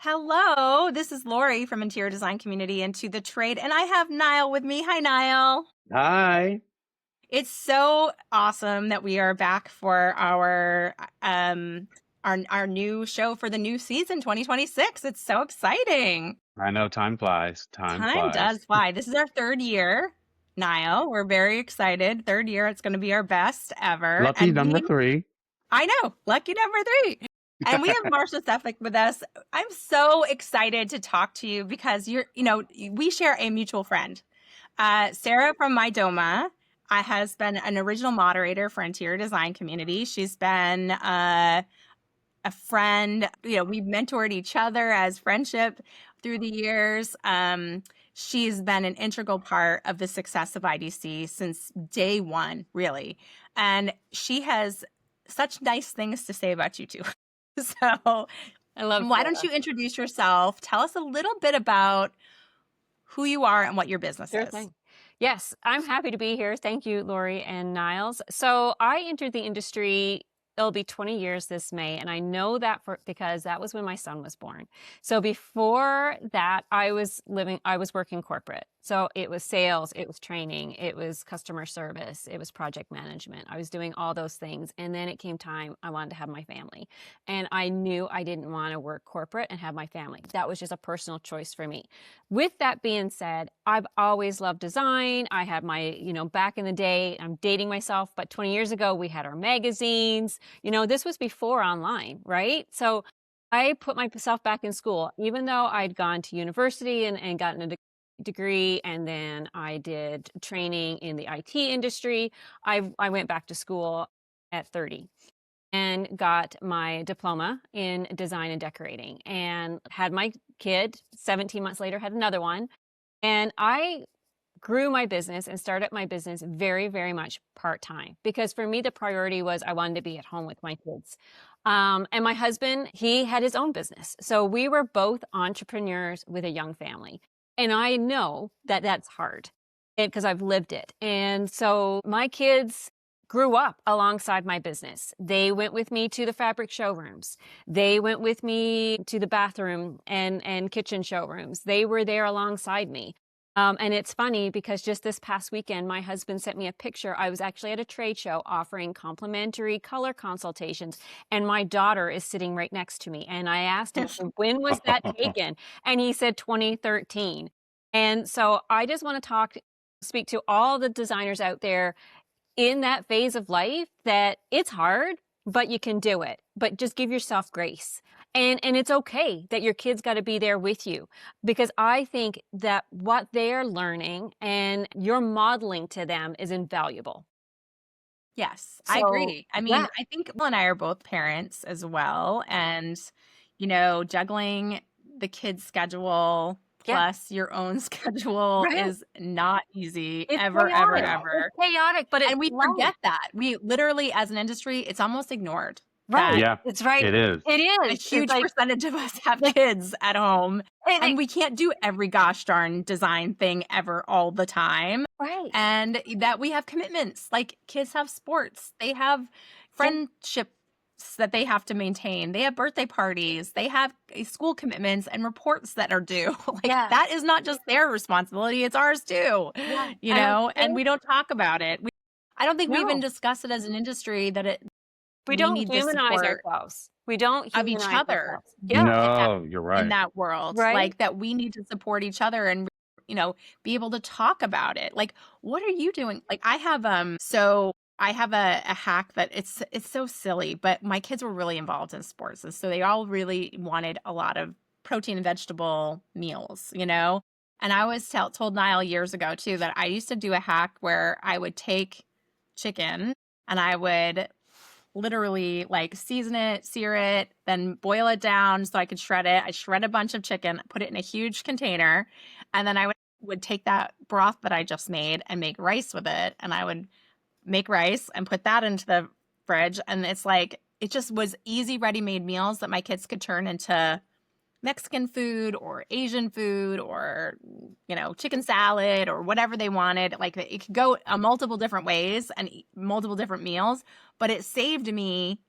Hello, this is Laurie from Interior Design Community into the Trade, and I have Nile with me. Hi, Nile. Hi. It's so awesome that we are back for our new show for the new season 2026. It's so exciting. I know time flies. Time Time flies. does fly. This is our third year, Nile. We're very excited. Third year, it's going to be our best ever. Lucky number three. I know, lucky number three. And we have Marsha Sefcik with us. I'm so excited to talk to you because we share a mutual friend. Sarah from My Doma has been an original moderator for Interior Design Community. She's been a friend. We've mentored each other as friendship through the years. She's been an integral part of the success of IDC since day one, really. And she has such nice things to say about you two. So I love why don't you introduce yourself? Tell us a little bit about who you are and what your business Sure is. thing. Yes, I'm happy to be here. Thank you, Laurie and Niles. So I entered the industry, it'll be 20 years this May, and I know that because that was when my son was born. So before that, I was working corporate. So it was sales, it was training, it was customer service, it was project management. I was doing all those things. And then it came time I wanted to have my family. And I knew I didn't want to work corporate and have my family. That was just a personal choice for me. With that being said, I've always loved design. I had my, back in the day, I'm dating myself, but 20 years ago, we had our magazines. This was before online, right? So I put myself back in school, even though I'd gone to university and gotten a degree, and then I did training in the IT industry. I went back to school at 30 and got my diploma in design and decorating and had my kid. 17 months later, had another one. And I grew my business and started my business very, very much part-time, because for me, the priority was I wanted to be at home with my kids. And my husband, he had his own business. So we were both entrepreneurs with a young family. And I know that that's hard because I've lived it. And so my kids grew up alongside my business. They went with me to the fabric showrooms. They went with me to the bathroom and kitchen showrooms. They were there alongside me. And it's funny because just this past weekend, my husband sent me a picture. I was actually at a trade show offering complimentary color consultations, and my daughter is sitting right next to me. And I asked him, when was that taken? And he said 2013. And so I just want to speak to all the designers out there in that phase of life that it's hard, but you can do it. But just give yourself grace. And it's okay that your kids got to be there with you, because I think that what they're learning and you're modeling to them is invaluable. Yes, I agree. I mean, I think Will and I are both parents as well. And, juggling the kids' schedule plus your own schedule is not easy. It's ever, chaotic. ever. It's chaotic, but And we forget that. We literally, as an industry, it's almost ignored. Right. Yeah, It's right. it is. It A is. huge percentage of us have kids at home, and we can't do every gosh darn design thing ever all the time. Right. And that we have commitments. Like, kids have sports, they have friendships that they have to maintain, they have birthday parties, they have school commitments and reports that are due. That is not just their responsibility, it's ours too. And we don't talk about it. I don't think we even discuss it as an industry that we don't need humanize ourselves. We don't of each other. ourselves. Yeah. No, you're right. In that world, Right. that we need to support each other and be able to talk about it. Like, what are you doing? Like, I have a hack that it's so silly, but my kids were really involved in sports, and so they all really wanted a lot of protein and vegetable meals, and I was told Nile years ago too that I used to do a hack where I would take chicken and I would literally season it, sear it, then boil it down so I could shred it. I shred a bunch of chicken, put it in a huge container, and then I would take that broth that I just made and make rice with it. And I would make rice and put that into the fridge. And it just was easy, ready-made meals that my kids could turn into Mexican food or Asian food or, chicken salad or whatever they wanted. It could go multiple different ways and multiple different meals, but it saved me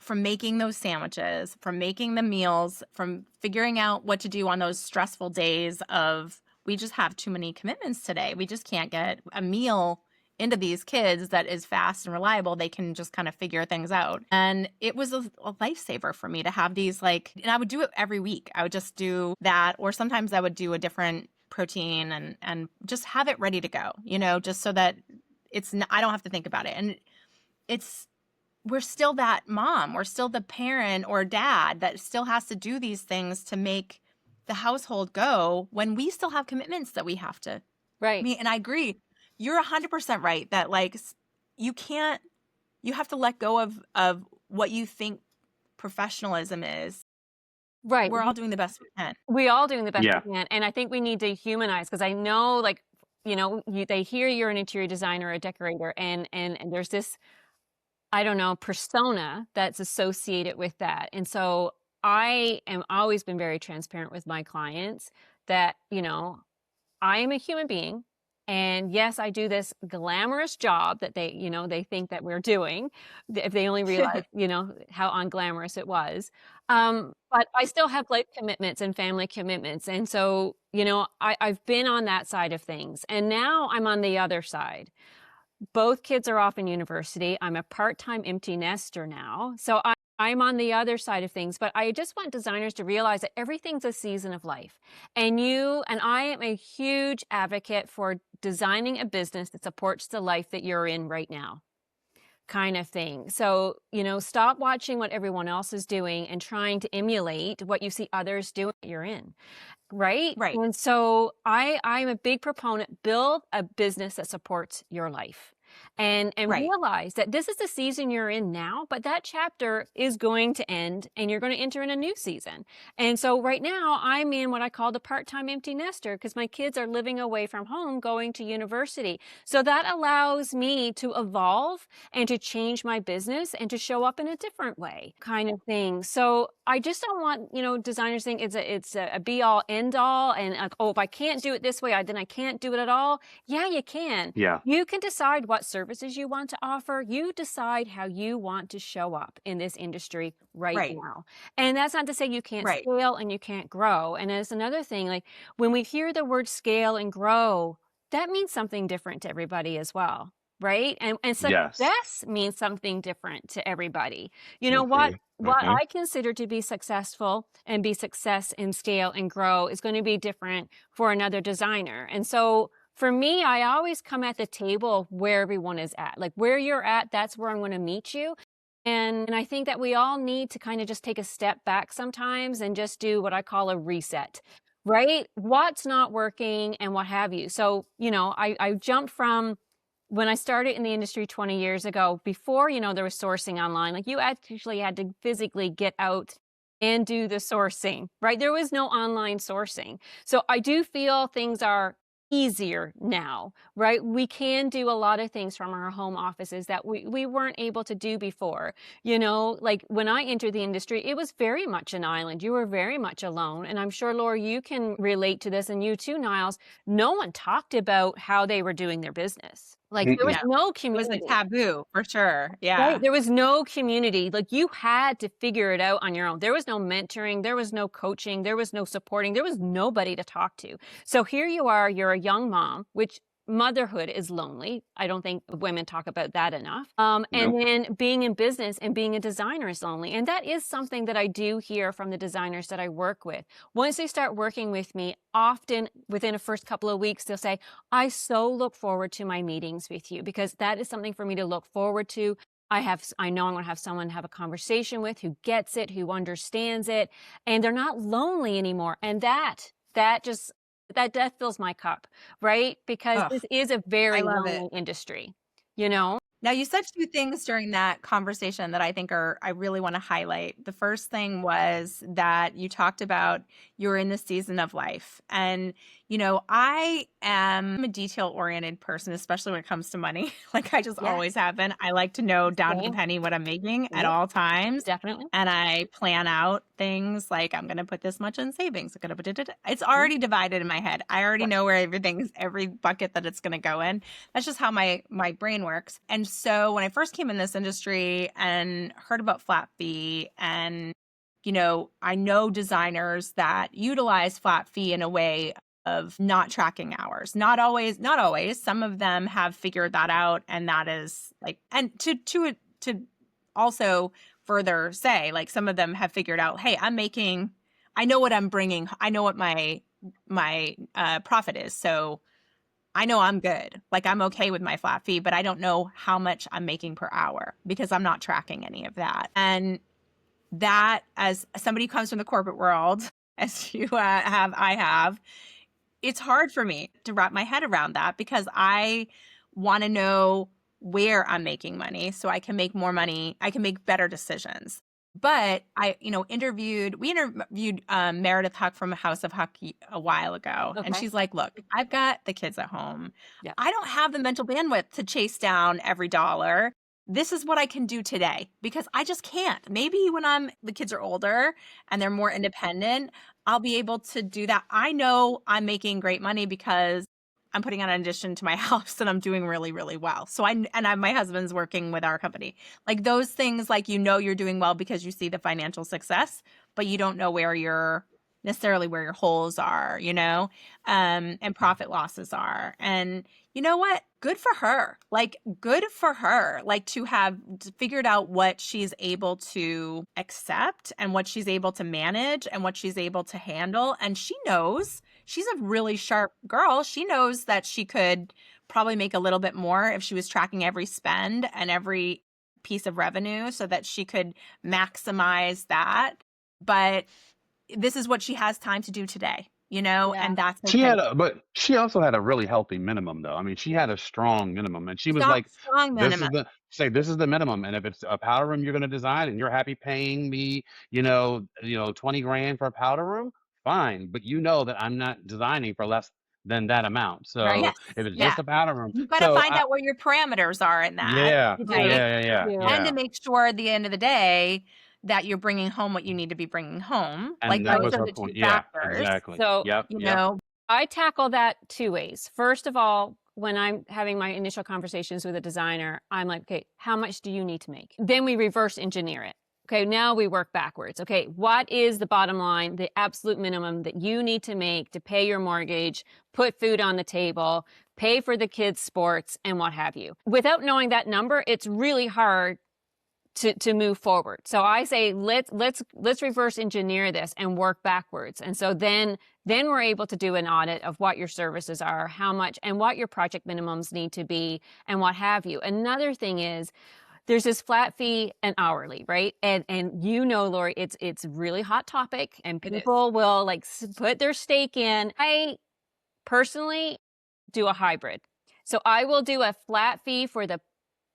from making those sandwiches, from making the meals, from figuring out what to do on those stressful days of we just have too many commitments today. We just can't get a meal into these kids that is fast and reliable. They can just kind of figure things out. And it was a lifesaver for me to have these and I would do it every week. I would just do that, or sometimes I would do a different protein and just have it ready to go, just so that I don't have to think about it. And we're still that mom, we're still the parent or dad that still has to do these things to make the household go when we still have commitments that we have to Right. meet. And I agree. You're 100% right that you have to let go of what you think professionalism is. Right. We're all doing the best we can. We all doing the best Yeah. we can. And I think we need to humanize, because I know, they hear you're an interior designer or a decorator, and there's this, I don't know, persona that's associated with that. And so I am always been very transparent with my clients that, I am a human being. And yes, I do this glamorous job that they think that we're doing. If they only realize, how unglamorous it was. But I still have life commitments and family commitments. And so, I've been on that side of things. And now I'm on the other side. Both kids are off in university. I'm a part-time empty nester now. So I'm on the other side of things, but I just want designers to realize that everything's a season of life. And I am a huge advocate for designing a business that supports the life that you're in right now, kind of thing. So, stop watching what everyone else is doing and trying to emulate what you see others doing that you're in. Right? Right. And so I'm a big proponent, build a business that supports your life. And Right. realize that this is the season you're in now, but that chapter is going to end and you're going to enter in a new season. And so right now I'm in what I call the part-time empty nester, because my kids are living away from home, going to university. So that allows me to evolve and to change my business and to show up in a different way, kind of thing. So I just don't want, designers think it's a be all end all, and if I can't do it this way, then I can't do it at all. Yeah, you can. Yeah. You can decide what services you want to offer. You decide how you want to show up in this industry right now. And that's not to say you can't scale and you can't grow. And as another thing, when we hear the word scale and grow, that means something different to everybody as well. Right? And Yes. success means something different to everybody. Okay. What Okay. I consider to be successful and be success in scale and grow is going to be different for another designer. And so for me, I always come at the table where everyone is at. Like where you're at, that's where I'm going to meet you. And I think that we all need to kind of just take a step back sometimes and just do what I call a reset, right? What's not working and what have you. So, I jumped from when I started in the industry 20 years ago, before, there was sourcing online, you actually had to physically get out and do the sourcing, right? There was no online sourcing. So I do feel things are easier now, right? We can do a lot of things from our home offices that we weren't able to do before. When I entered the industry, it was very much an island. You were very much alone. And I'm sure, Laura, you can relate to this, and you too, Niles. No one talked about how they were doing their business. There was Mm-mm. no It was community. a taboo for sure. Yeah. Right. There was no community. You had to figure it out on your own. There was no mentoring. There was no coaching. There was no supporting. There was nobody to talk to. So here you are, you're a young mom, which motherhood is lonely. I don't think women talk about that enough. And Nope. then being in business and being a designer is lonely. And that is something that I do hear from the designers that I work with. Once they start working with me, often within the first couple of weeks, they'll say, I so look forward to my meetings with you, because that is something for me to look forward to. I know I'm going to have someone to have a conversation with who gets it, who understands it, and they're not lonely anymore. And that fills my cup, right? Because this is a very I love lonely it. industry, Now, you said two things during that conversation that I think I really want to highlight. The first thing was that you talked about you're in the season of life. And, I am a detail-oriented person, especially when it comes to money. I just Yeah. always have been. I like to know down to the Same. penny what I'm making at Yep. all times. Definitely. And I plan out things like I'm going to put this much in savings. It's already divided in my head. I already know where every bucket that it's going to go in. That's just how my brain works. And so when I first came in this industry and heard about flat fee, and, I know designers that utilize flat fee in a way of not tracking hours. Not always, not always. Some of them have figured that out. And that is like, and to also further say, like, some of them have figured out, hey, I know what I'm bringing. I know what my profit is. So I know I'm good. Like, I'm okay with my flat fee, but I don't know how much I'm making per hour because I'm not tracking any of that. And that, as somebody who comes from the corporate world, as I have, it's hard for me to wrap my head around that because I want to know where I'm making money so I can make more money. I can make better decisions. But we interviewed Meredith Huck from House of Huck a while ago. And Okay. she's like, look, I've got the kids at home. Yeah. I don't have the mental bandwidth to chase down every dollar. This is what I can do today because I just can't. Maybe when the kids are older and they're more independent, I'll be able to do that. I know I'm making great money because I'm putting on an addition to my house and I'm doing really, really well. So my husband's working with our company. Like those things, like, you're doing well because you see the financial success, but you don't know necessarily where your holes are, and profit losses are. And you know what? Good for her. Like, good for her. Like, to have figured out what she's able to accept and what she's able to manage and what she's able to handle. And she knows she's a really sharp girl. She knows that she could probably make a little bit more if she was tracking every spend and every piece of revenue so that she could maximize that. But this is what she has time to do today, Yeah. and that's okay. But she also had a really healthy minimum, though. I mean, she had a strong minimum, and she was like, Strong "This is minimum. this is the minimum, and if it's a powder room you're going to design, and you're happy paying me, 20 grand for a powder room, fine. But you know that I'm not designing for less than that amount. Right. So Yes. if it's Yeah. just a powder room, You've got to so find out where your parameters are in that, yeah, You do. right? yeah, You do. And yeah. to make sure at the end of the day that you're bringing home what you need to be bringing home. Like, And that those was are her the two point. Yeah, factors, exactly. So Yep, you yep. know. I tackle that two ways. First of all, when I'm having my initial conversations with a designer, I'm like, okay, how much do you need to make? Then we reverse engineer it. Okay, now we work backwards. Okay, what is the bottom line, the absolute minimum that you need to make to pay your mortgage, put food on the table, pay for the kids' sports, and what have you? Without knowing that number, it's really hard to move forward. So I say let's reverse engineer this and work backwards. And so then we're able to do an audit of what your services are, how much, and what your project minimums need to be, and what have you. Another thing is there's this flat fee and hourly, right? And Laurie, it's really hot topic, and It is. people will like put their stake in. I personally do a hybrid. So I will do a flat fee for the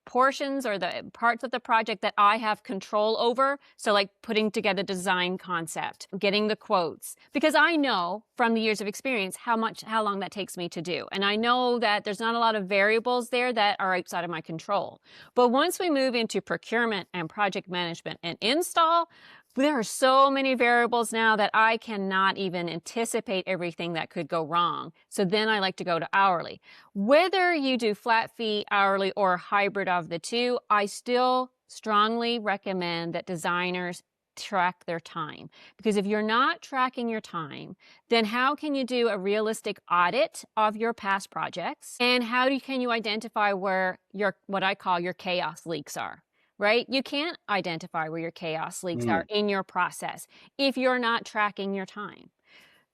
portions or the parts of the project that I have control over. So like putting together design concept, getting the quotes, because I know from the years of experience how long that takes me to do. And I know that there's not a lot of variables there that are outside of my control. But once we move into procurement and project management and install, there are so many variables now that I cannot even anticipate everything that could go wrong. So then I like to go to hourly. Whether you do flat fee, hourly, or a hybrid of the two, I still strongly recommend that designers track their time. Because if you're not tracking your time, then how can you do a realistic audit of your past projects? And can you identify where what I call your chaos leaks are? Right? You can't identify where your chaos leaks are in your process if you're not tracking your time.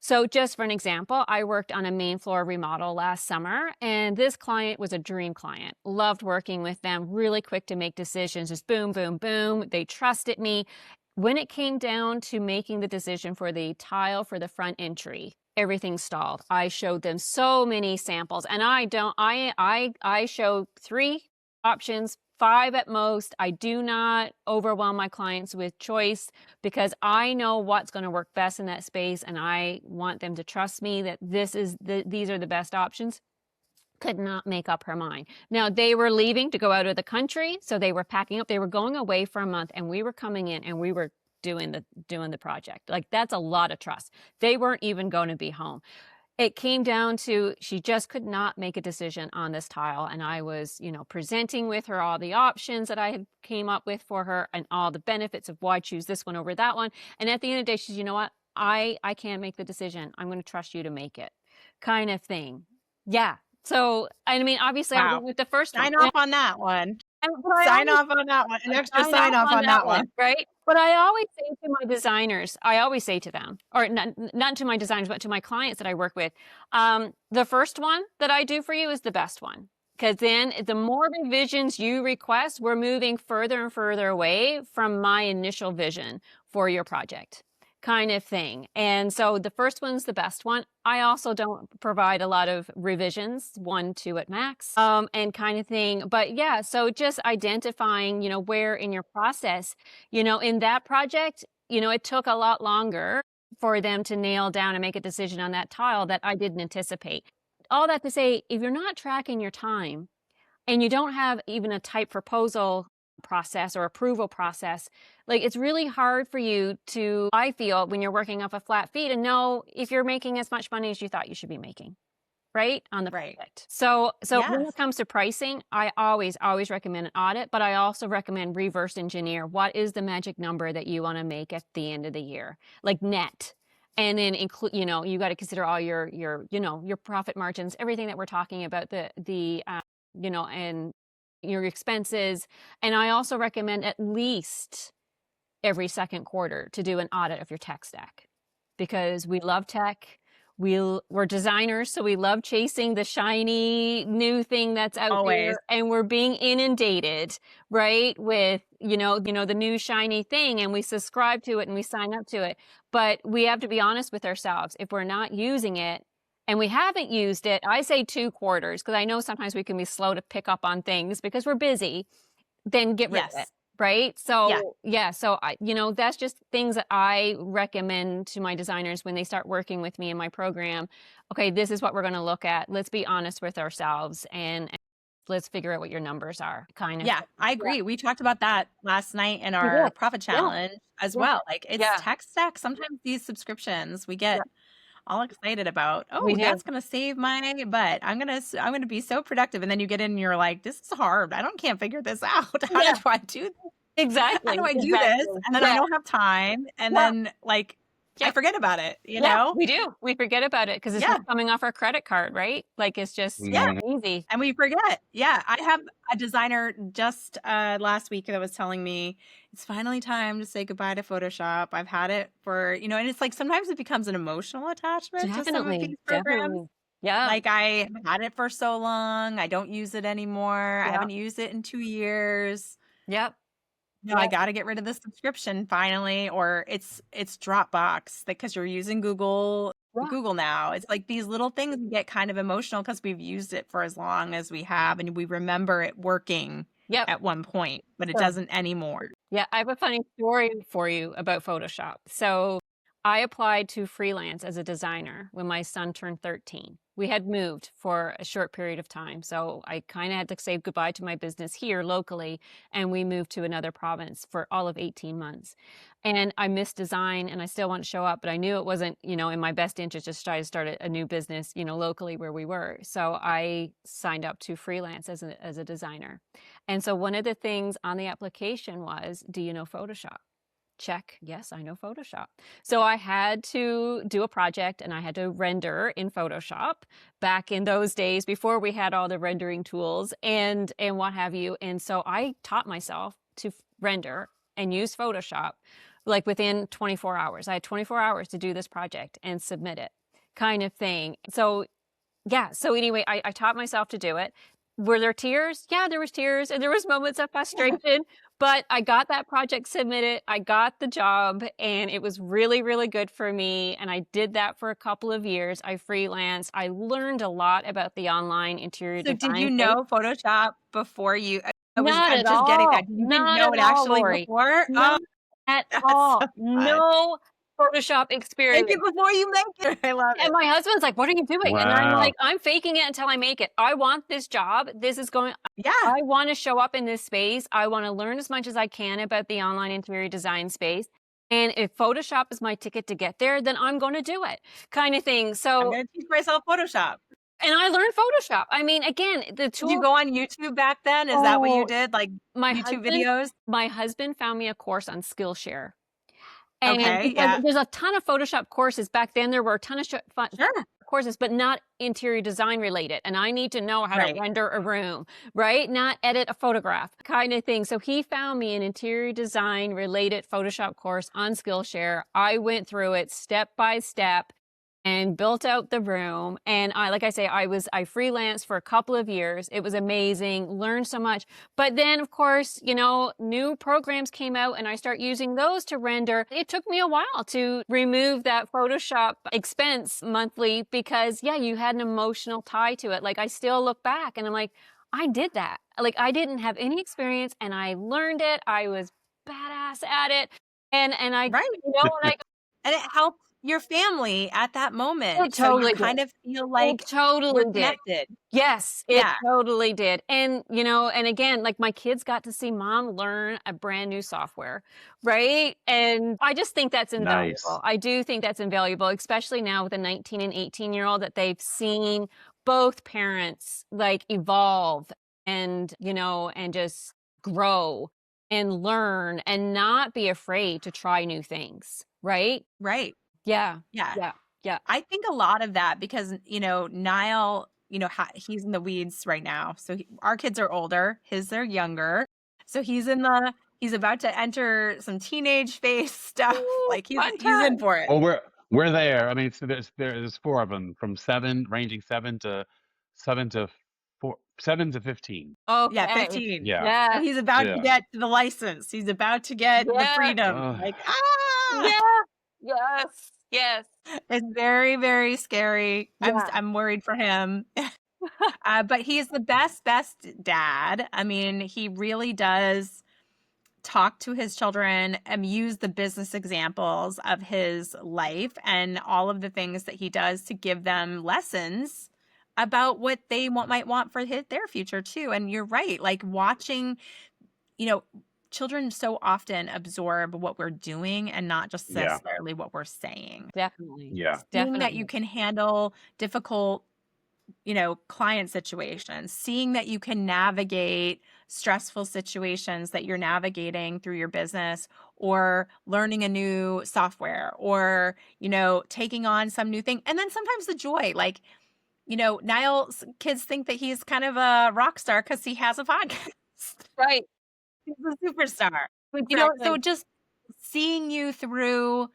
So just for an example, I worked on a main floor remodel last summer, and this client was a dream client. Loved working with them, really quick to make decisions, just boom, boom, boom. They trusted me. When it came down to making the decision for the tile for the front entry, everything stalled. I showed them so many samples, and I show 3 options, 5 at most. I do not overwhelm my clients with choice because I know what's going to work best in that space, and I want them to trust me that these are the best options. Could not make up her mind. Now, they were leaving to go out of the country, so they were packing up. They were going away for a month, and we were coming in, and we were doing the project. Like, that's a lot of trust. They weren't even going to be home. it came down to she just could not make a decision on this tile. And I was, presenting with her all the options that I had came up with for her and all the benefits of why choose this one over that one. And at the end of the day, she's, you know what? I can't make the decision. I'm going to trust you to make it, kind of thing. Yeah. So, I mean, obviously I Wow. went with the first one. Sign off on that one. But I Sign always off on that one. An extra sign off sign off on on that that one, one. right? But I always say to my designers, I always say to them, or not to my designers, but to my clients that I work with, the first one that I do for you is the best one. Because then the more revisions you request, we're moving further and further away from my initial vision for your project, kind of thing. And so the first one's the best one. I also don't provide a lot of revisions, 1, 2 at max, and kind of thing. But yeah, so just identifying, where in your process, in that project, it took a lot longer for them to nail down and make a decision on that tile that I didn't anticipate. All that to say, if you're not tracking your time and you don't have even a type proposal process or approval process, like it's really hard for you to, I feel, when you're working off a flat fee, to know if you're making as much money as you thought you should be making, right, on the Right. project. So when Yes. it comes to pricing, I always recommend an audit, but I also recommend reverse engineer. What is the magic number that you want to make at the end of the year, like net? And then include, you got to consider all your profit margins, everything that we're talking about, and your expenses. And I also recommend at least every second quarter to do an audit of your tech stack, because we love tech. We're designers, so we love chasing the shiny new thing that's out Always. there, and we're being inundated, right, with the new shiny thing, and we subscribe to it and we sign up to it. But we have to be honest with ourselves. If we're not using it and we haven't used it, I say 2 quarters, because I know sometimes we can be slow to pick up on things because we're busy, then get rid of it. Yes. Right. Yeah. So, yeah. So that's just things that I recommend to my designers when they start working with me in my program. Okay, this is what we're going to look at. Let's be honest with ourselves and let's figure out what your numbers are, kind of. Yeah, I Yeah. agree. We talked about that last night in We our did. profit Yeah. challenge as Yeah. well. Like it's Yeah. tech stack. Sometimes these subscriptions we Yeah. get all excited about, We oh, do. that's going to save my butt. I'm going to be so productive. And then you get in and you're like, this is hard. Can't figure this out. How Yeah. do I do this? Exactly. How do I do Exactly. this? And then I Yeah. don't have time. And Yeah. then like I Yeah. forget about it, Yeah, we do. We forget about it because it's Yeah. not coming off our credit card, right? Like it's just Yeah. easy. And we forget. Yeah. I have a designer just last week that was telling me it's finally time to say goodbye to Photoshop. I've had it for, and it's like sometimes it becomes an emotional attachment to some of Definitely. these programs. Definitely. Yeah. Like I had it for so long. I don't use it anymore. I Yeah. haven't used it in 2 years. Yep. No, I got to get rid of the subscription finally, or it's Dropbox because you're using Google now. It's like these little things get kind of emotional because we've used it for as long as we have, and we remember it working Yep. at one point, but it Sure. doesn't anymore. Yeah, I have a funny story for you about Photoshop. So I applied to freelance as a designer when my son turned 13. We had moved for a short period of time. So I kind of had to say goodbye to my business here locally, and we moved to another province for all of 18 months. And I missed design and I still want to show up, but I knew it wasn't, in my best interest just try to start a new business, locally where we were. So I signed up to freelance as a designer. And so one of the things on the application was, do you know Photoshop? Check. Yes, I know Photoshop. So I had to do a project and I had to render in Photoshop back in those days before we had all the rendering tools and what have you. And so I taught myself to render and use Photoshop like within 24 hours. I had 24 hours to do this project and submit it, kind of thing. So yeah. So anyway, I taught myself to do it. Were there tears? Yeah, there was tears and there was moments of frustration, but I got that project submitted. I got the job and it was really, really good for me. And I did that for a couple of years. I freelanced. I learned a lot about the online interior So design did you space. know Photoshop before you? I'm Not at just getting that. all. You didn't Not know at it all, actually Laurie. before? Not at That's all. so fun. No Photoshop Make experience. it before you make it. I love And it. my husband's like, what are you doing? And I'm Wow. like, I'm faking it until I make it. I want this job. This is going, Yeah. I want to show up in this space. I want to learn as much as I can about the online interior design space. And if Photoshop is my ticket to get there, then I'm going to do it, kind of thing. I'm So, going to teach myself Photoshop. and I learned Photoshop. I mean, again, the Did you tools. go on YouTube back then? Is that what you Oh, did? Like my YouTube husband, videos? my husband found me a course on Skillshare. And Okay, because yeah. there's a ton of Photoshop courses back then, there were a ton of Sure. courses, but not interior design related. And I need to know how to Right. render a room, right? Not edit a photograph kind of thing. So he found me an interior design related Photoshop course on Skillshare. I went through it step by step and built out the room. And like I say, I freelanced for a couple of years. It was amazing, learned so much. But then, of course, new programs came out and I start using those to render. It took me a while to remove that Photoshop expense monthly because, yeah, you had an emotional tie to it. Like, I still look back and I'm like, I did that. Like, I didn't have any experience and I learned it. I was badass at it. And I, Right. and I, And it helped your family at that it moment. So you totally did. kind of feel It like we're totally did. connected. Yes, it Yeah. totally did. And, and again, like my kids got to see mom learn a brand new software, right? And I just think that's Nice. invaluable. I do think that's invaluable, especially now with a 19 and 18-year-old that they've seen both parents like evolve and, and just grow and learn and not be afraid to try new things, right? Right. Yeah. Yeah. Yeah. Yeah. I think a lot of that because, Nile, he's in the weeds right now. So our kids are older, they're younger. So he's about to enter some teenage phase stuff. Ooh, Like fun he's in time. for it. Well, we're there. I mean, so there's four of them from seven, ranging seven to 15. Yeah, Okay. 15. Yeah, So Yes. he's about to yeah. get the license. He's about to get the Yes. freedom. Ugh. Like, Yeah. Yes. Yes. it's very, very scary. Yeah. I'm worried for him. But he's the best dad. I mean, he really does talk to his children and use the business examples of his life and all of the things that he does to give them lessons about what they might want for their future too. And you're right, like watching, you know, children so often absorb what we're doing and not just Yeah, necessarily what we're saying. Definitely. yeah, Seeing that you Definitely. can handle difficult client situations, seeing that you can navigate stressful situations that you're navigating through your business or learning a new software or, taking on some new thing. And then sometimes the joy, like, Nile's kids think that he's kind of a rock star because he has a podcast. Right. He's a superstar. So Exactly. just seeing you through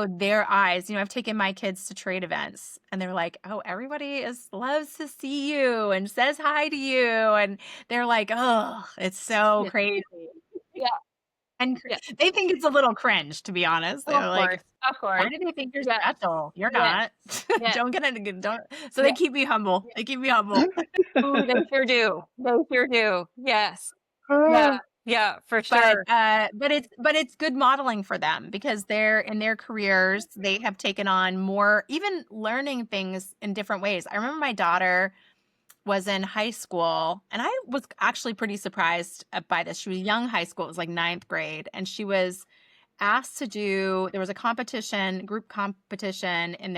their eyes. I've taken my kids to trade events and they're like, "Oh, everybody loves to see you and says hi to you." And they're like, "Oh, it's so Yeah. crazy." Yeah. And Yeah. they think it's a little cringe, to be honest. They're Of like, course. Of "Why course. do they think you're Yes. special? You're Yes. not." Yes. Don't. So they Yes. keep me humble. They keep me humble. Oh, they sure do. They sure do. Yes. Yeah. Yeah, for But sure. it's good modeling for them because they're in their careers, they have taken on more, even learning things in different ways. I remember my daughter was in high school and I was actually pretty surprised by this. She was young high school, it was like ninth grade, and she was asked to there was a competition, group competition in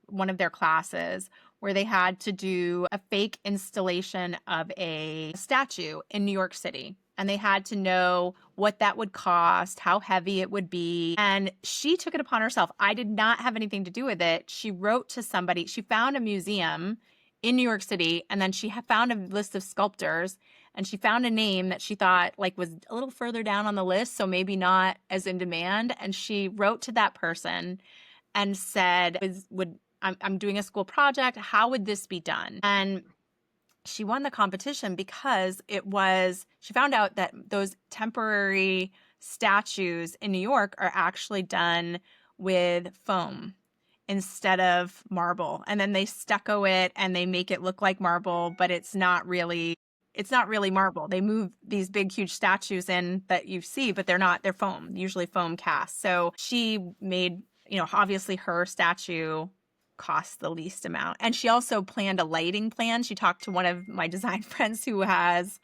one of their classes where they had to do a fake installation of a statue in New York City. And they had to know what that would cost, how heavy it would be. And she took it upon herself. I did not have anything to do with it. She wrote to somebody. She found a museum in New York City, and then she found a list of sculptors, and she found a name that she thought like was a little further down on the list, so maybe not as in demand. And she wrote to that person and said, I'm doing a school project. How would this be done? And she won the competition because she found out that those temporary statues in New York are actually done with foam instead of marble. And then they stucco it and they make it look like marble, but it's not really marble. They move these big, huge statues in that you see, but they're foam, usually foam cast. So she made, obviously her statue cost the least amount. And she also planned a lighting plan. She talked to one of my design friends who has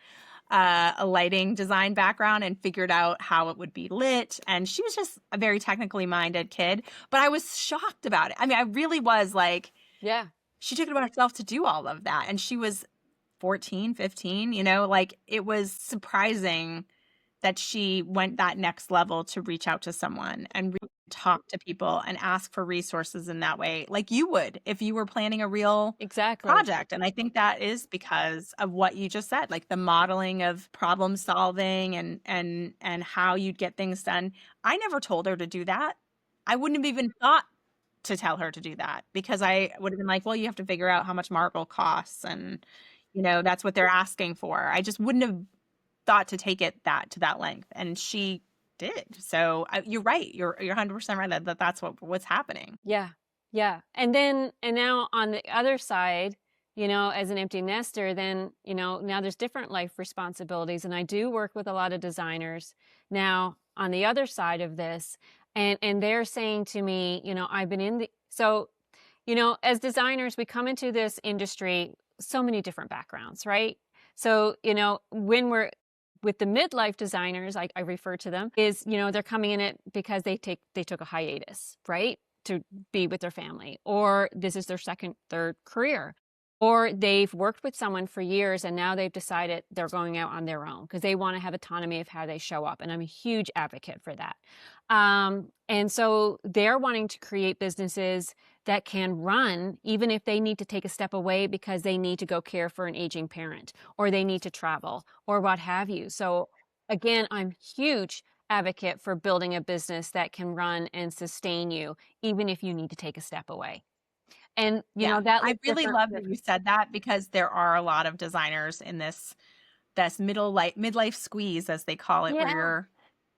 a lighting design background and figured out how it would be lit. And she was just a very technically minded kid, but I was shocked about it. I mean, I really was like, Yeah. she took it upon herself to do all of that. And she was 14, 15, like it was surprising that she went that next level to reach out to someone and really talk to people and ask for resources in that way, like you would if you were planning a real Exactly. project. And I think that is because of what you just said, like the modeling of problem solving and how you'd get things done. I never told her to do that. I wouldn't have even thought to tell her to do that because I would have been like, well, you have to figure out how much marble costs and that's what they're asking for. I just wouldn't have thought to take it to that length, and she did. So you're right. You're 100% right that's what's happening. Yeah. Yeah. And now on the other side, as an empty nester, then, now there's different life responsibilities. And I do work with a lot of designers now on the other side of this. And they're saying to me, I've been as designers, we come into this industry, so many different backgrounds, right? So, when we're with the midlife designers, I refer to them, is, they're coming in it because they took a hiatus, right? To be with their family, or this is their second, third career, or they've worked with someone for years and now they've decided they're going out on their own because they want to have autonomy of how they show up. And I'm a huge advocate for that. And so they're wanting to create businesses that can run even if they need to take a step away because they need to go care for an aging parent or they need to travel or what have you. So again, I'm huge advocate for building a business that can run and sustain you even if you need to take a step away. And Yeah, that I looks really different. love that you said that because there are a lot of designers in this midlife squeeze, as they call it, where Yeah. you're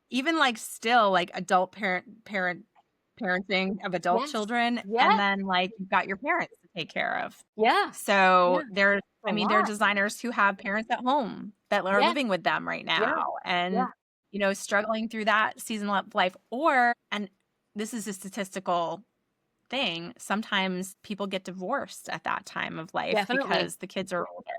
even like still like adult parenting of adult Yes. children, and Yes. then like you've got your parents to take care of. Yeah. So Yeah. A there are lot. designers who have parents at home that are Yeah. living with them right Yeah. now and, Yeah. struggling through that season of life. And this is a statistical thing, sometimes people get divorced at that time of life Definitely. because the kids are older.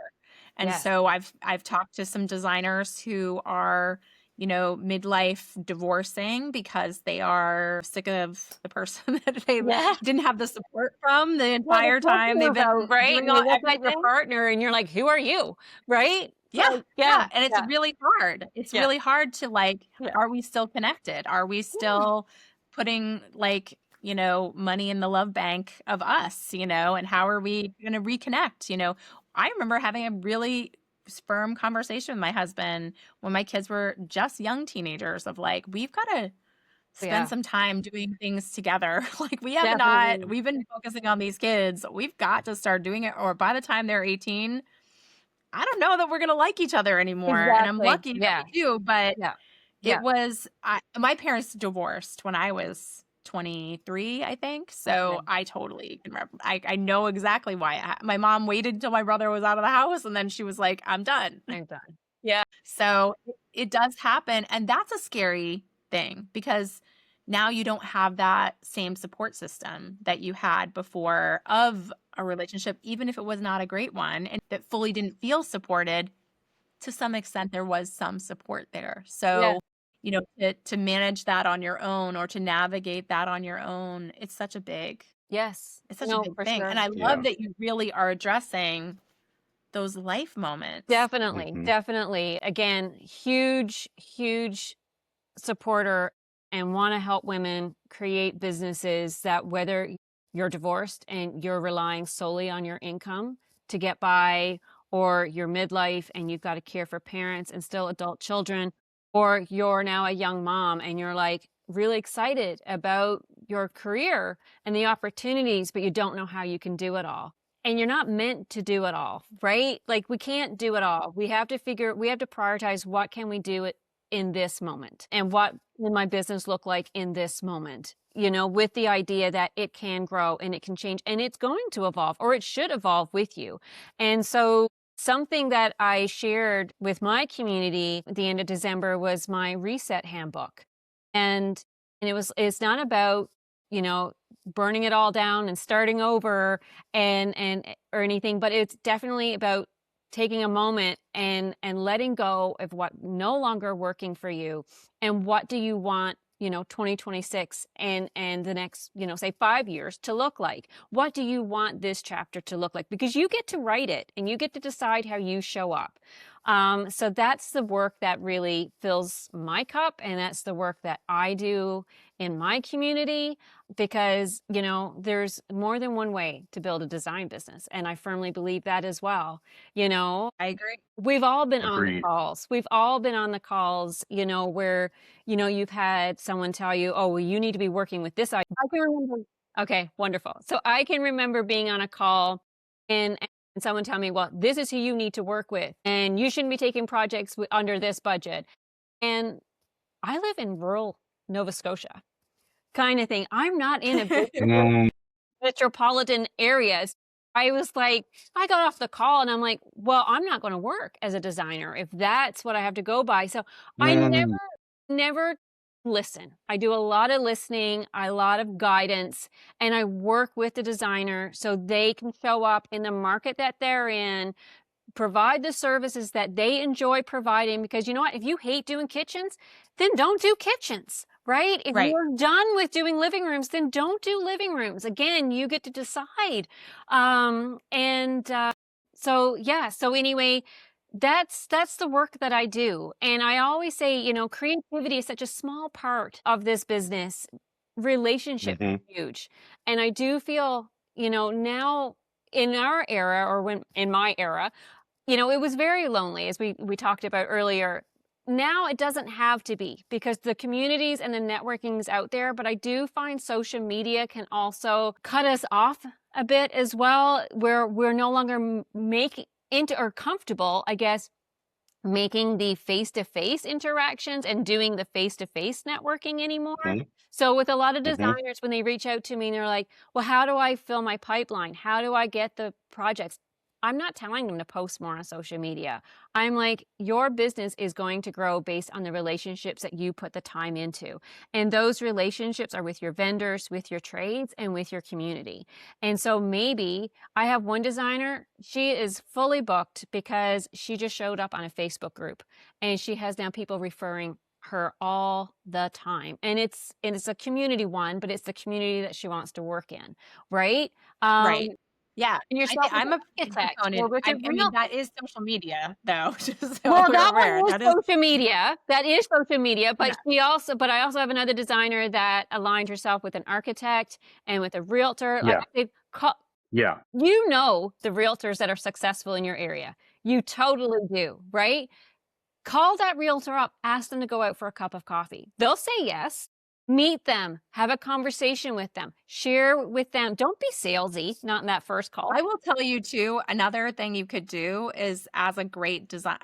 And Yes. so I've talked to some designers who are, midlife divorcing because they are sick of the person that they Yeah. didn't have the support from the Yeah, the entire time pressure they've about, been right? doing And they all look like your everything. partner and you're like, "Who are you?" Right? Yeah, Like, yeah. yeah, and it's Yeah. really hard. It's Yeah. really hard to, like, Yeah. are we still connected? Are we Yeah. still putting, like, money in the love bank of us, and how are we gonna reconnect, I remember having a really firm conversation with my husband when my kids were just young teenagers of, like, "We've gotta spend Yeah. some time doing things together." Like, Definitely. we've been focusing on these kids. We've got to start doing it, or by the time they're 18, I don't know that we're gonna like each other anymore, and I'm Exactly. lucky that Yeah. we do, but Yeah. it Yeah. was my parents divorced when I was 23, I think, so Okay. I totally can I know exactly why my mom waited until my brother was out of the house, and then she was like, "I'm done." I'm done. Yeah. So it does happen, and that's a scary thing because now you don't have that same support system that you had before of a relationship, even if it was not a great one and that fully didn't feel supported. To some extent, there was some support there. Yeah. So, to manage that on your own or to navigate that on your own, Yes. it's such a No, big for thing. And sure. I love Yeah. that you really are addressing those life moments. Definitely. Hmm. Definitely. Again, huge, huge supporter and want to help women create businesses that whether you're divorced and you're relying solely on your income to get by, or you're midlife and you've got to care for parents and still adult children, or you're now a young mom and you're like really excited about your career and the opportunities, but you don't know how you can do it all. And you're not meant to do it all, right? Like we can't do it all. We have to prioritize what can we do in this moment and what will my business look like in this moment, with the idea that it can grow and it can change and it's going to evolve, or it should evolve with you. And so something that I shared with my community at the end of December was my reset handbook. And it's not about, burning it all down and starting over or anything, but it's definitely about taking a moment and letting go of what no longer working for you, and what do you want, 2026 and the next, say 5 years to look like? What do you want this chapter to look like? Because you get to write it and you get to decide how you show up. So that's the work that really fills my cup, and that's the work that I do in my community, because there's more than one way to build a design business, and I firmly believe that as well. I agree. We've all been on the Agreed. calls. We've all been on the calls, where, you've had someone tell you, oh, well, you need to be working with this. I can remember. Okay, wonderful. So I can remember being on a call and someone tell me, well, this is who you need to work with, and you shouldn't be taking projects under this budget. And I live in rural Nova Scotia kind of thing. I'm not in a big Mm, metropolitan areas. I was like, I got off the call and I'm like, well, I'm not going to work as a designer if that's what I have to go by. So I mm, never listen. I do a lot of listening, a lot of guidance, and I work with the designer so they can show up in the market that they're in, provide the services that they enjoy providing. Because you know what? If you hate doing kitchens, then don't do kitchens, right? If Right. you're done with doing living rooms, then don't do living rooms. Again, you get to decide. So anyway, that's the work that I do. And I always say, creativity is such a small part of this business. Relationships mhm, are huge. And I do feel, now in our era, or when in my era, it was very lonely, as we talked about earlier. Now it doesn't have to be, because the communities and the networking's out there, but I do find social media can also cut us off a bit as well, where we're no longer making into or comfortable, I guess, making the face-to-face interactions and doing the face-to-face networking anymore. mhm, So with a lot of mhm. designers, when they reach out to me and they're like, well, how do I fill my pipeline? How do I get the projects? I'm not telling them to post more on social media. I'm like, your business is going to grow based on the relationships that you put the time into. And those relationships are with your vendors, with your trades, and with your community. And so maybe I have one designer, she is fully booked because she just showed up on a Facebook group, and she has now people referring her all the time. And it's a community one, but it's the community that she wants to work in, right? Right. Um, Yeah. and yourself with I'm an a big architect or proponent. with a I mean, that realtor. is social media, though, just so Well, we're that aware. one is That is, social media. That is social media, yeah. but I also have another designer that aligned herself with an architect and with a realtor. Like Yeah, they've yeah. the realtors that are successful in your area. You totally do, right? Call that realtor up, ask them to go out for a cup of coffee. They'll say yes. Meet them, have a conversation with them, share with them. Don't be salesy, not in that first call. I will tell you too, another thing you could do is, as a great design,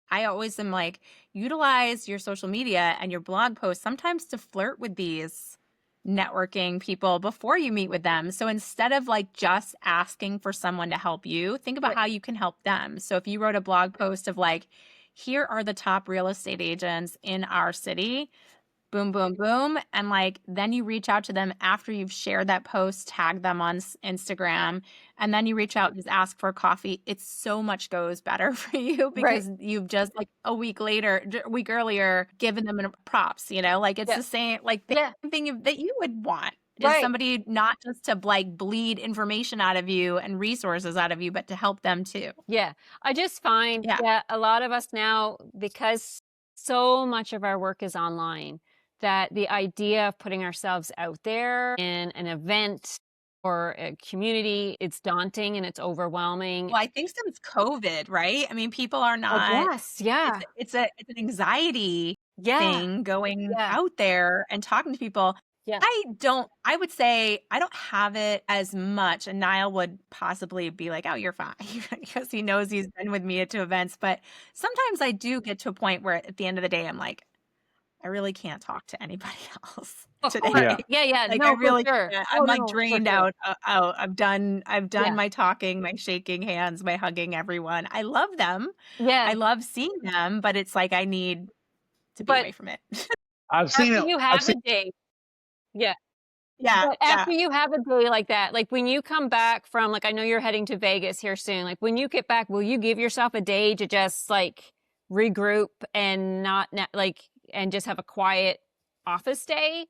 I always am like, utilize your social media and your blog posts sometimes to flirt with these networking people before you meet with them. So instead of like just asking for someone to help you, think about Right. how you can help them. So if you wrote a blog post of like, here are the top real estate agents in our city, boom, boom, boom. And like, then you reach out to them after you've shared that post, tag them on Instagram, and then you reach out and just ask for coffee. It's so much goes better for you Right. because you've just like a week later, a week earlier, given them props, like it's Yeah. the same, like the Yeah. same thing that you would want is Right. somebody not just to like bleed information out of you and resources out of you, but to help them too. Yeah. I just find Yeah. that a lot of us now, because so much of our work is online, that the idea of putting ourselves out there in an event or a community, it's daunting and it's overwhelming. Well, I think since COVID, right? I mean, people are Oh, not, yes. Yeah. it's an anxiety Yeah. thing going Yeah. out there and talking to people. Yeah. I would say I don't have it as much, and Nile would possibly be like, "Oh, you're fine," because he knows he's been with me to events, but sometimes I do get to a point where at the end of the day, I'm like, "I really can't talk to anybody else Of course. Yeah. today." Yeah. Yeah. Like, I No, for really sure. can't. Oh, I'm, like, no, for drained sure. out. I've done Yeah. my talking, my shaking hands, my hugging everyone. I love them. Yeah. I love seeing them, but it's like I need to be But away from it. I've seen after it. you I've have seen a date, yeah. Yeah, But yeah. after you have a day like that, like when you come back from, like, I know you're heading to Vegas here soon. Like when you get back, will you give yourself a day to just like regroup and not like, and just have a quiet office day?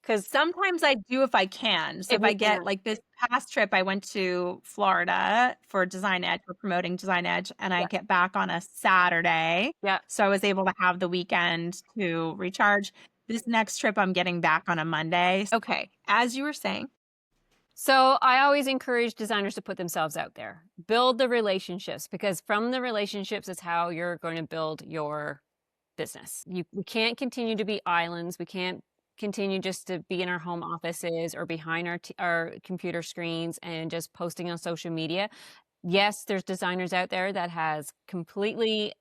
Because Sometimes I do if I can. So if if you I get can, like this past trip, I went to Florida for Design Edge, for promoting Design Edge, and I yeah, get back on a Saturday. yeah. So I was able to have the weekend to recharge. This next trip, I'm getting back on a Monday. Okay, as you were saying, So I always encourage designers to put themselves out there, build the relationships, because from the relationships is how you're going to build your business. We can't continue to be islands. We can't continue just to be in our home offices or behind our computer screens and just posting on social media. Yes, there's designers out there that has completely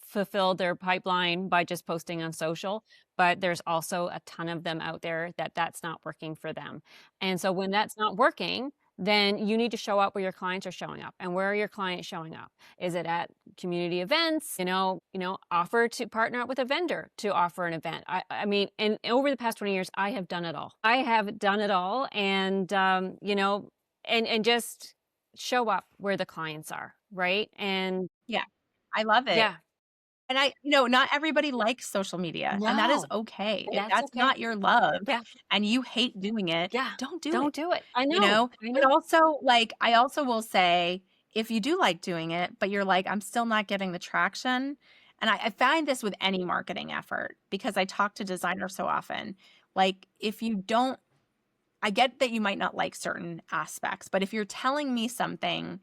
fulfilled their pipeline by just posting on social, but there's also a ton of them out there that that's not working for them. And so when that's not working, then you need to show up where your clients are showing up. And where are your clients showing up? Is it at community events? Offer to partner up with a vendor to offer an event. I mean, and over the past 20 years, I have done it all. I have done it all, and and just show up where the clients are, right? And yeah, I love it. yeah, And not everybody likes social media, and that is no, okay. If that's that's okay. not your love Yeah, and you hate doing it, yeah. don't do it. Don't do it. I You know. know? I But know. also, like, I also will say, if you do like doing it, but you're like, "I'm still not getting the traction," and I find this with any marketing effort because I talk to designers so often. Like, if you don't I get that you might not like certain aspects, but if you're telling me something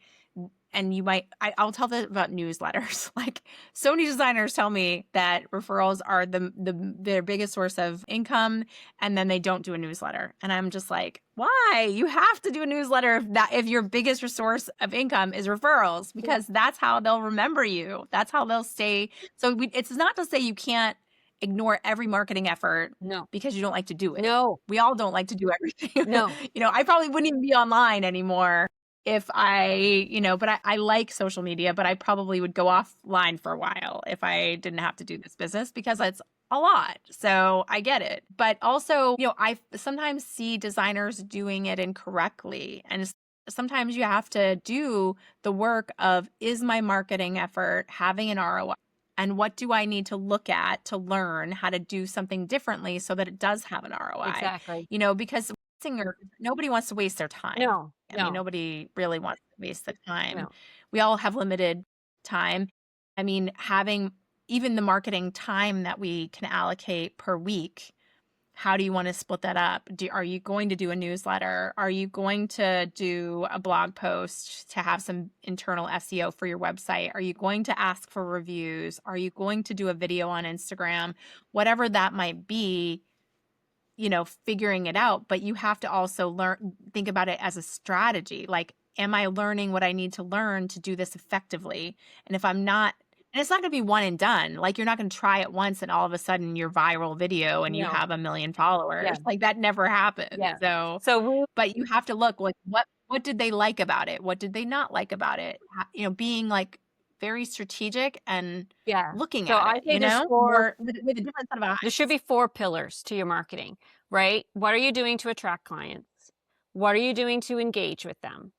and I'll tell them about newsletters. Like so many designers tell me that referrals are their biggest source of income, and then they don't do a newsletter. And I'm just like, why? You have to do a newsletter if your biggest source of income is referrals, Yeah. because that's how they'll remember you. That's how they'll stay. So it's not to say you can't ignore every marketing effort No. because you don't like to do it. No. We all don't like to do everything. No. I probably wouldn't even be online anymore if but I like social media, but I probably would go offline for a while if I didn't have to do this business because it's a lot. So I get it. But also, I sometimes see designers doing it incorrectly. And sometimes you have to do the work of, is my marketing effort having an ROI? And what do I need to look at to learn how to do something differently so that it does have an ROI? Exactly. Because nobody wants to waste their time. No. I mean, No. nobody really wants to waste the time. No. We all have limited time. I mean, having even the marketing time that we can allocate per week, how do you want to split that up? Are you going to do a newsletter? Are you going to do a blog post to have some internal SEO for your website? Are you going to ask for reviews? Are you going to do a video on Instagram? Whatever that might be, figuring it out, but you have to also think about it as a strategy. Like, am I learning what I need to learn to do this effectively? And if I'm not, and it's not going to be one and done. Like, you're not going to try it once and all of a sudden you're viral video and you No. have 1 million Yeah. followers. Like, that never happens. Yeah. So, So but you have to look like, what did they like about it? What did they not like about it? Being like very strategic and yeah. looking So at I it, think there's more with a different set of eyes. there should be 4 pillars to your marketing, right? What are you doing to attract clients? What are you doing to engage with them?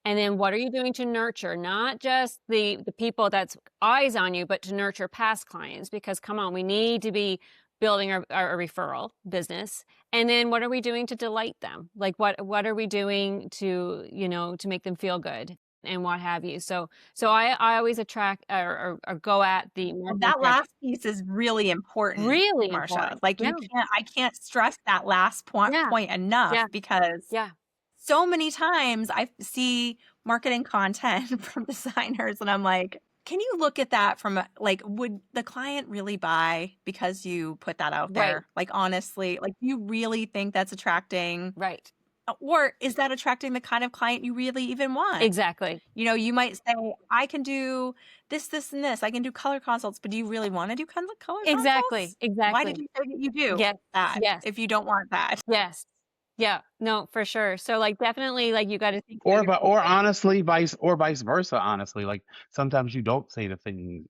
And then what are you doing to nurture not just the people that's eyes on you, but to nurture past clients? Because come on, we need to be building our referral business. And then what are we doing to delight them? Like what are we doing to, to make them feel good and what have you? So I always attract or go at the Well, marketing that strategy. last piece is really important, Really Marsha. important. Like, Yeah. I can't stress that last Yeah. point enough Yeah. because Yeah. so many times I see marketing content from designers and I'm like, can you look at that from like, would the client really buy because you put that out Right. there? Like, honestly, like, do you really think that's attracting, Right. or is that attracting the kind of client you really even want? Exactly. You might say, I can do this, this, and this. I can do color consults, but do you really want to do color Exactly. consults? Why did Exactly. you say that you do Yes. that Yes. if you don't want that? Yes. Yeah. No, for sure. So, like, definitely, like, you gotta think about Or your but or focus. honestly, vice versa, honestly. Like sometimes you don't say the thing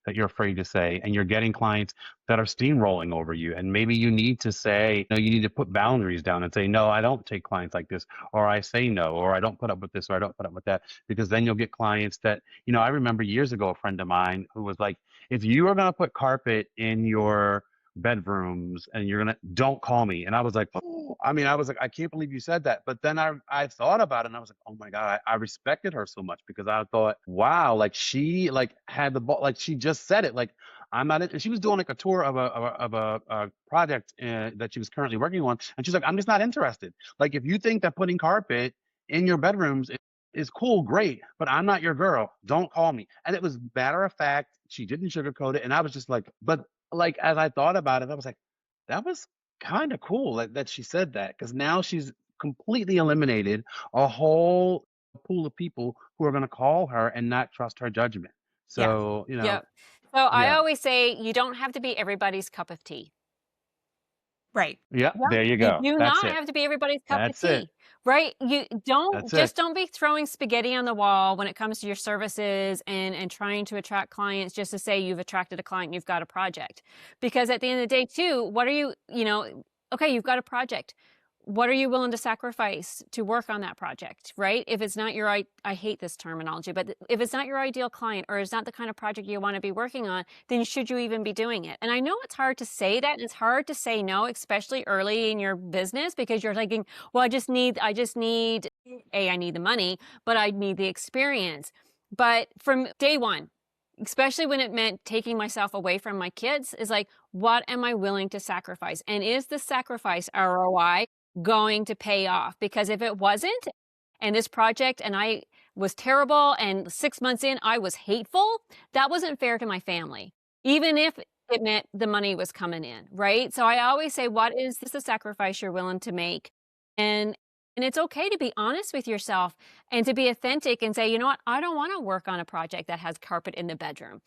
that you're afraid to say, and you're getting clients that are steamrolling over you. And maybe you need to say, no, you need to put boundaries down and say, no, I don't take clients like this, or I say no, or I don't put up with this, or I don't put up with that, because then you'll get clients that, I remember years ago, a friend of mine who was like, if you are going to put carpet in your bedrooms and don't call me. And I was like, oh, I was like, I can't believe you said that. But then I thought about it and I was like, oh my God, I respected her so much, because I thought, wow, like she like had the ball, like she just said it. Like, I'm not she was doing like a tour of a project that she was currently working on. And she's like, I'm just not interested. Like, if you think that putting carpet in your bedrooms is cool, great, but I'm not your girl. Don't call me. And it was matter of fact. She didn't sugarcoat it. And I was just like, but like, as I thought about it, I was like, that was kind of cool that she said that, because now she's completely eliminated a whole pool of people who are going to call her and not trust her judgment. Yeah. So, Yep. So I yeah, always say you don't have to be everybody's cup of tea. Right. yeah, Yeah, there you you go. do That's not it. have to be everybody's cup of That's it. tea, right? You That's it. don't be throwing spaghetti on the wall when it comes to your services and trying to attract clients just to say you've attracted a client, you've got a project. Because at the end of the day too, what are okay, you've got a project. What are you willing to sacrifice to work on that project, right? If it's not I hate this terminology, but if it's not your ideal client, or it's not the kind of project you want to be working on, then should you even be doing it? And I know it's hard to say that, and it's hard to say no, especially early in your business, because you're thinking, well, I just need, I need the money, but I need the experience. But from day one, especially when it meant taking myself away from my kids, is like, what am I willing to sacrifice? And is the sacrifice ROI going to pay off? Because if it wasn't, and this project and I was terrible, and 6 months in I was hateful, that wasn't fair to my family, even if it meant the money was coming in, right? So I always say, what is this the sacrifice you're willing to make? And it's okay to be honest with yourself and to be authentic and say, you know what, I don't want to work on a project that has carpet in the bedroom.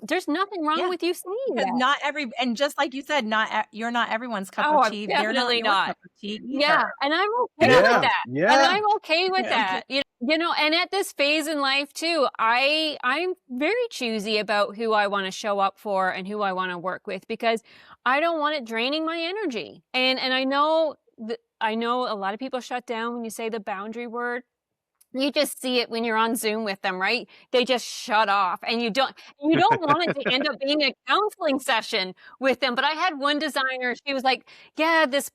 There's nothing wrong Yeah. with you saying Because that. not and just like you said, you're not everyone's cup Oh, of I'm tea. They're not definitely your not. cup of tea Yeah, either. and I'm You okay know, with like Yeah. that. And Yeah. I'm okay with that. And at this phase in life too, I'm very choosy about who I want to show up for and who I want to work with, because I don't want it draining my energy. And I know a lot of people shut down when you say the boundary word. You just see it when you're on Zoom with them, right? They just shut off, and you don't want it to end up being a counseling session with them. But I had one designer, she was like, yeah, this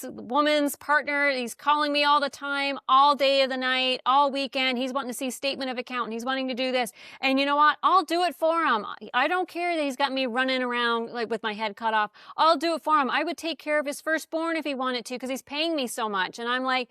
woman's partner, he's calling me all the time, all day of the night, all weekend. He's wanting to see statement of account, and he's wanting to do this. And you know what? I'll do it for him. I don't care that he's got me running around like with my head cut off. I'll do it for him. I would take care of his firstborn if he wanted to, because he's paying me so much. And I'm like,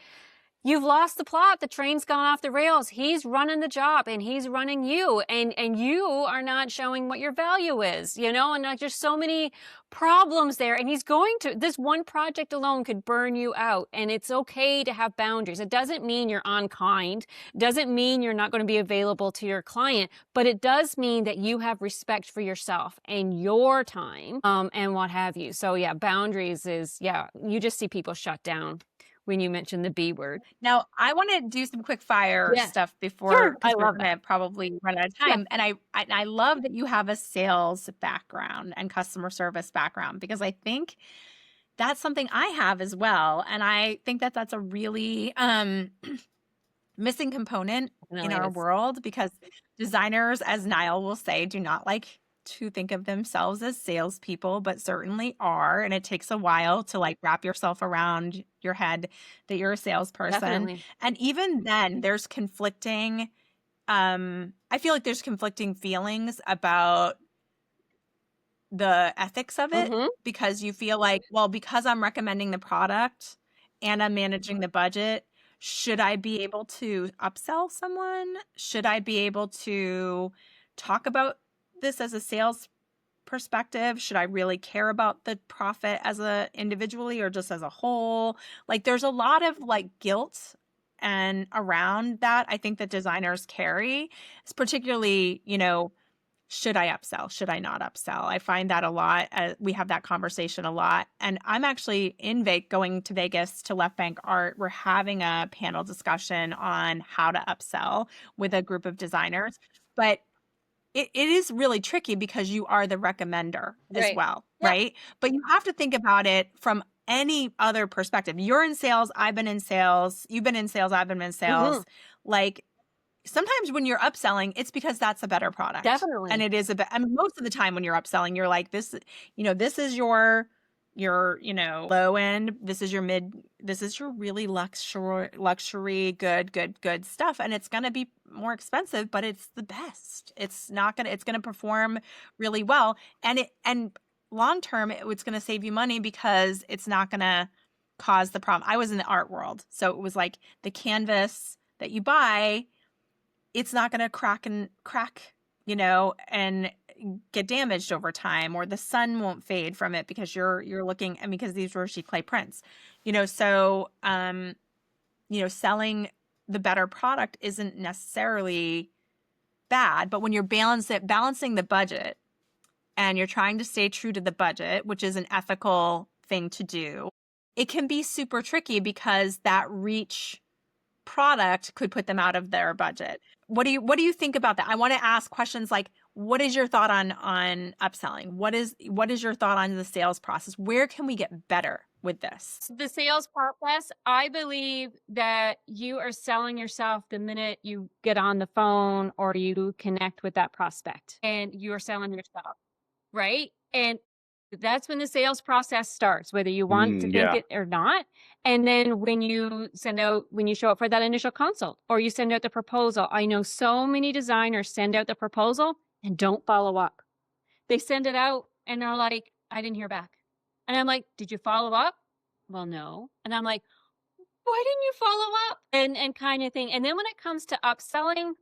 you've lost the plot. The train's gone off the rails. He's running the job, and he's running you, and you are not showing what your value is, and like, there's so many problems there. And this one project alone could burn you out. And it's okay to have boundaries. It doesn't mean you're unkind. It doesn't mean you're not going to be available to your client, but it does mean that you have respect for yourself and your time, and what have you. So yeah, boundaries you just see people shut down when you mention the B word. now I want to do some quick fire Yeah, stuff before, sure. I because we're love that. gonna probably run out of Yeah. time. And I love that you have a sales background and customer service background, because I think that's something I have as well. And I think that that's a really missing component in Definitely our is. world, because designers, as Nile will say, do not like to think of themselves as salespeople, but certainly are. And it takes a while to like wrap yourself around your head that you're a salesperson. Definitely. And even then, there's conflicting, I feel like there's conflicting feelings about the ethics of it, Mm-hmm. because you feel like, well, because I'm recommending the product and I'm managing the budget, should I be able to upsell someone? Should I be able to talk about this as a sales perspective? Should I really care about the profit as a individually or just as a whole? Like, there's a lot of like guilt and around that, I think, that designers carry. It's particularly, should I upsell? Should I not upsell? I find that a lot. We have that conversation a lot. And I'm actually going to Vegas to Left Bank Art. We're having a panel discussion on how to upsell with a group of designers. But it is really tricky because you are the recommender as Right. well, Yeah. right? But you have to think about it from any other perspective. You're in sales, I've been in sales, you've been in sales, I've been in sales. Like sometimes when you're upselling, it's because that's a better product. Definitely. And it is I mean, most of the time when you're upselling, you're like, this is your low end, this is your mid, this is your really luxury, good stuff. And it's going to be more expensive, but it's the best. It's going to perform really well. And long term, it's going to save you money because it's not going to cause the problem. I was in the art world. So it was like the canvas that you buy, it's not going to crack, and get damaged over time, or the sun won't fade from it because you're looking, and because these were clay prints, so, selling the better product isn't necessarily bad, but when you're balancing the budget and you're trying to stay true to the budget, which is an ethical thing to do, it can be super tricky because that reach product could put them out of their budget. What do you think about that? I want to ask questions like, what is your thought on upselling? What is your thought on the sales process? Where can we get better with this? The sales process, I believe that you are selling yourself the minute you get on the phone or you connect with that prospect, and you're selling yourself, right? And that's when the sales process starts, whether you want to think Yeah. it or not. And then when you show up for that initial consult or you send out the proposal, I know so many designers send out the proposal and don't follow up. They send it out and they're like, I didn't hear back. And I'm like, did you follow up? Well, no. And I'm like, why didn't you follow up? And kind of thing. And then when it comes to upselling,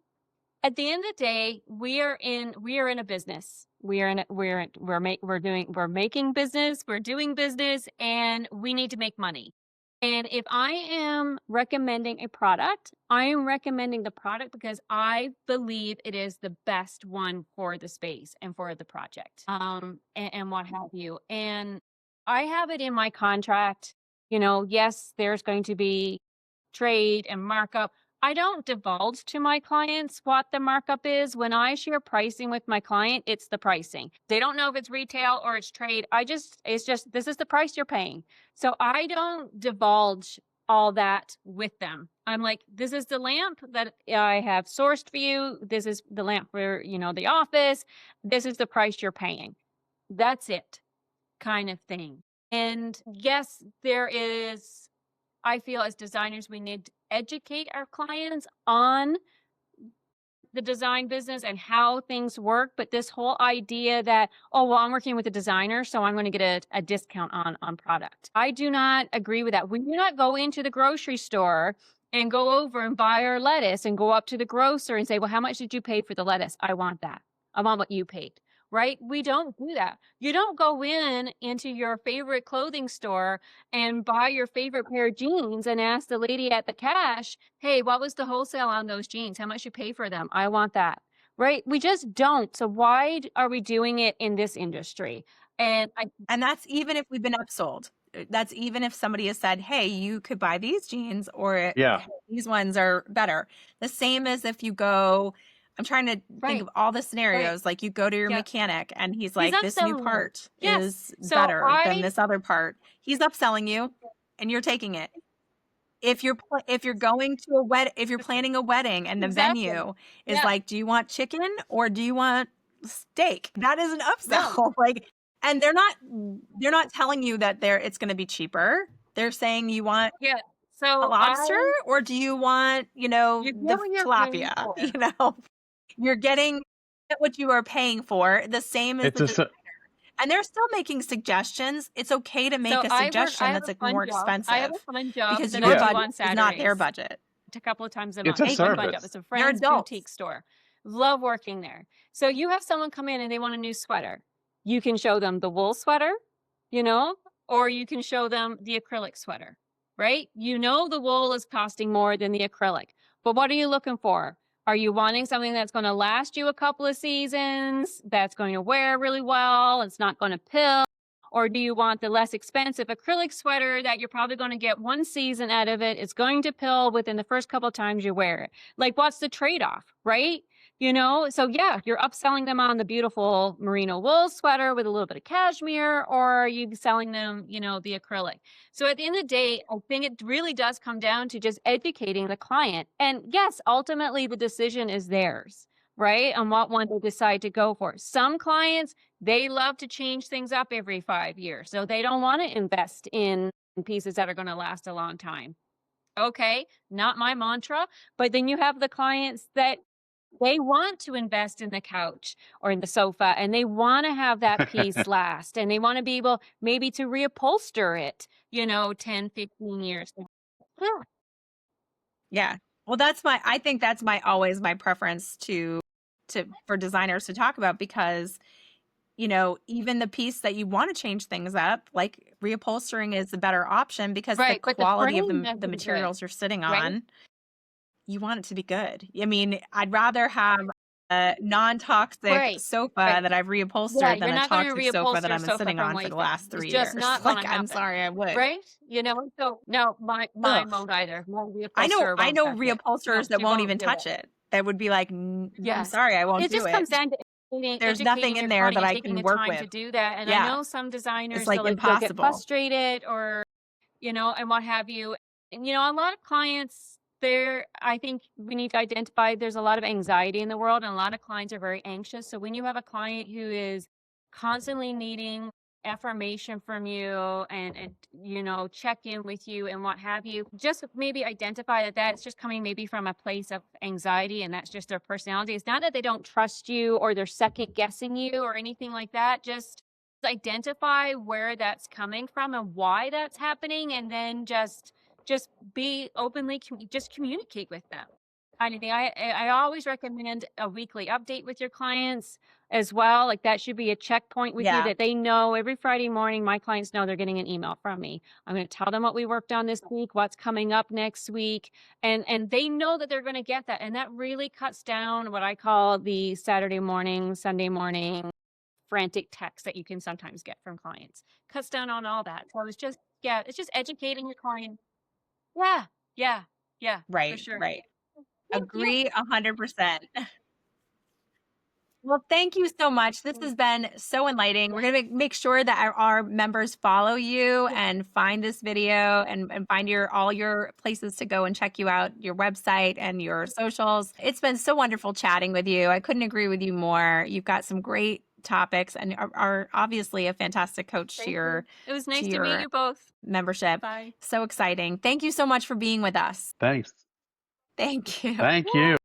at the end of the day, we are in a business. We're making business, we're doing business, and we need to make money. And if I am recommending a product, I am recommending the product because I believe it is the best one for the space and for the project, and what have you. And I have it in my contract, yes, there's going to be trade and markup. I don't divulge to my clients what the markup is. When I share pricing with my client, it's the pricing. They don't know if it's retail or it's trade. It's just, this is the price you're paying. So I don't divulge all that with them. I'm like, this is the lamp that I have sourced for you. This is the lamp for, the office. This is the price you're paying. That's it, kind of thing. And yes, I feel as designers, we need to educate our clients on the design business and how things work. But this whole idea that, oh, well, I'm working with a designer, so I'm going to get a discount on product. I do not agree with that. We do not go into the grocery store and go over and buy our lettuce and go up to the grocer and say, well, how much did you pay for the lettuce? I want that. I want what you paid. Right? We don't do that. You don't go into your favorite clothing store and buy your favorite pair of jeans and ask the lady at the cash, hey, what was the wholesale on those jeans? How much you pay for them? I want that. Right? We just don't. So why are we doing it in this industry? And that's even if we've been upsold. That's even if somebody has said, hey, you could buy these jeans, or Yeah. these ones are better. The same as if you go, I'm trying to think of all the scenarios. Like you go to your mechanic and he's like, this new part is better than this other part. He's upselling you and you're taking it. If you're going to if you're planning a wedding and the venue is like, do you want chicken or do you want steak? That is an upsell. Like, and they're not telling you that it's going to be cheaper. They're saying you want a lobster or do you want, the tilapia, you're getting what you are paying for. The same as and they're still making suggestions. It's okay to make a suggestion that's more expensive. I have a fun job because that your I do budget on is not their Saturdays. budget. A couple of times a It's month. a service. It's a friend's boutique store. Love working there. So you have someone come in and they want a new sweater. You can show them the wool sweater, or you can show them the acrylic sweater, right? The wool is costing more than the acrylic. But what are you looking for? Are you wanting something that's going to last you a couple of seasons, that's going to wear really well, it's not going to pill? Or do you want the less expensive acrylic sweater that you're probably going to get one season out of it? It's going to pill within the first couple of times you wear it. Like, what's the trade-off, right? You know, so yeah, you're upselling them on the beautiful merino wool sweater with a little bit of cashmere, or are you selling them, you know, the acrylic? So at the end of the day, I think it really does come down to just educating the client. And yes, ultimately the decision is theirs, right? On what one they decide to go for. Some clients, they love to change things up every 5 years. So they don't want to invest in pieces that are going to last a long time. Okay, not my mantra. But then you have the clients that they want to invest in the couch or in the sofa, and they want to have that piece last, and they want to be able maybe to reupholster it, you know, 10, 15 years. Yeah, Yeah. Well, I think that's always my preference for designers to talk about, because, even the piece that you want to change things up, like reupholstering is the better option, because the right. But the quality of frame has the to be good, materials you're sitting right? on, you want it to be good. I mean, I'd rather have a non-toxic Right, sofa right. that I've Yeah, reupholstered than you're a not going to toxic sofa that reupholster a I've been sofa sitting from on for the Wayfair. last It's 3 just years. not going Like, to I'm happen, sorry, I would. right? You know, so no, mine Ugh. won't either. My I know reupholsterer I won't know touch it. No, reupholsterers that she won't won't even do it. touch it. That would be like, I'm Yes. sorry, I won't It do just it. comes down to There's nothing educating in your there that client, I taking can the work time to with. do that. And I Yeah. know some It's designers, like they'll get impossible. frustrated or, you know, and what have you. And, you know, a lot of clients there, I think we need to identify there's a lot of anxiety in the world, and a lot of clients are very anxious. So when you have a client who is constantly needing affirmation from you and you know, check in with you and what have you, just maybe identify that that's just coming maybe from a place of anxiety, and that's just their personality. It's not that they don't trust you or they're second guessing you or anything like that. Just identify where that's coming from and why that's happening, and then just be openly just communicate with them, kind of thing. I always recommend a weekly update with your clients as well. Like that should be a checkpoint with you, Yeah. that they know every Friday morning my clients know they're getting an email from me. I'm going to tell them what we worked on this week, what's coming up next week, and they know that they're going to get that. And that really cuts down what I call the Saturday morning, Sunday morning frantic text that you can sometimes get from clients. Cuts down on all that. So it's just, yeah, it's just educating your client. Yeah, yeah, yeah, for Right, sure. right. Thank you. Agree 100%. Well, thank you so much. This has been so enlightening. We're going to make sure that our members follow you Yeah, and find this video, and find all your places to go and check you out, your website and your socials. It's been so wonderful chatting with you. I couldn't agree with you more. You've got some great topics, and are obviously a fantastic coach thank you. It was to nice to meet your you both. membership. Bye. So exciting. Thank you so much for being with us. Thanks. Thank you. Thank Yeah. you.